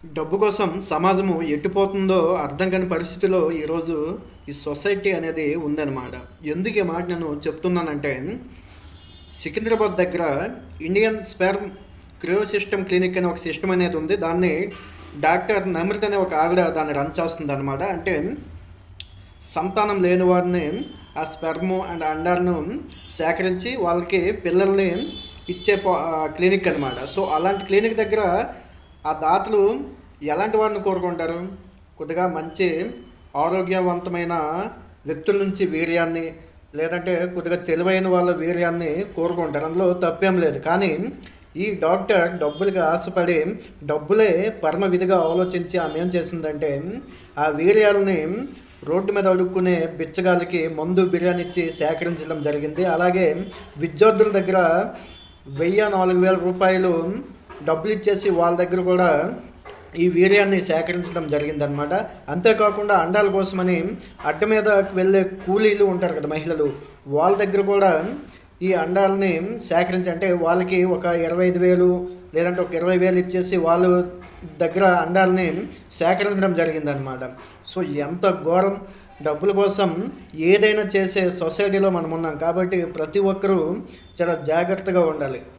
డబ్బు కోసం సమాజము ఎట్టిపోతుందో అర్థం కాని పరిస్థితిలో ఈరోజు ఈ సొసైటీ అనేది ఉందన్నమాట. ఎందుకు ఈ మాట నేను చెప్తున్నానంటే, సికింద్రాబాద్ దగ్గర Indian sperm Creo system clinic అనే ఒక సిస్టమ్ అనేది ఉంది. దాన్ని డాక్టర్ నమ్రత అనే ఒక ఆవిడ దాన్ని రన్ చేస్తుంది అనమాట. అంటే సంతానం లేని వారిని ఆ స్పెర్మ్ అండ్ అండాలను సేకరించి వాళ్ళకి పిల్లల్ని ఇచ్చే క్లినిక్ అనమాట. సో అలాంటి క్లినిక్ దగ్గర ఆ దాతలు ఎలాంటి వారిని కోరుకుంటారు? కొద్దిగా మంచి ఆరోగ్యవంతమైన వ్యక్తుల నుంచి వీర్యాన్ని, లేదంటే కొద్దిగా తెలివైన వాళ్ళ వీర్యాన్ని కోరుకుంటారు. అందులో తప్పేం లేదు. కానీ ఈ డాక్టర్ డబ్బులకి ఆశపడి, డబ్బులే పరమ విధిగా ఆలోచించి ఆమె ఏం చేసిందంటే, ఆ వీర్యాలని రోడ్డు మీద అడుక్కునే బిచ్చగాళ్ళకి మందు బిర్యానీ ఇచ్చి సేకరించడం జరిగింది. అలాగే విద్యార్థుల దగ్గర 1000-4000 రూపాయలు డబ్బులు ఇచ్చేసి వాళ్ళ దగ్గర కూడా ఈ వీర్యాన్ని సేకరించడం జరిగిందనమాట. అంతేకాకుండా అండాల కోసమని అడ్డ మీద వెళ్ళే కూలీలు ఉంటారు కదా మహిళలు, వాళ్ళ దగ్గర కూడా ఈ అండాలని సేకరించి, అంటే వాళ్ళకి ఒక 25,000 లేదంటే ఒక 20,000 ఇచ్చేసి వాళ్ళ దగ్గర అండాలని సేకరించడం జరిగిందనమాట. సో ఎంత ఘోరం! డబ్బుల కోసం ఏదైనా చేసే సొసైటీలో మనం ఉన్నాం. కాబట్టి ప్రతి ఒక్కరూ చాలా జాగ్రత్తగా ఉండాలి.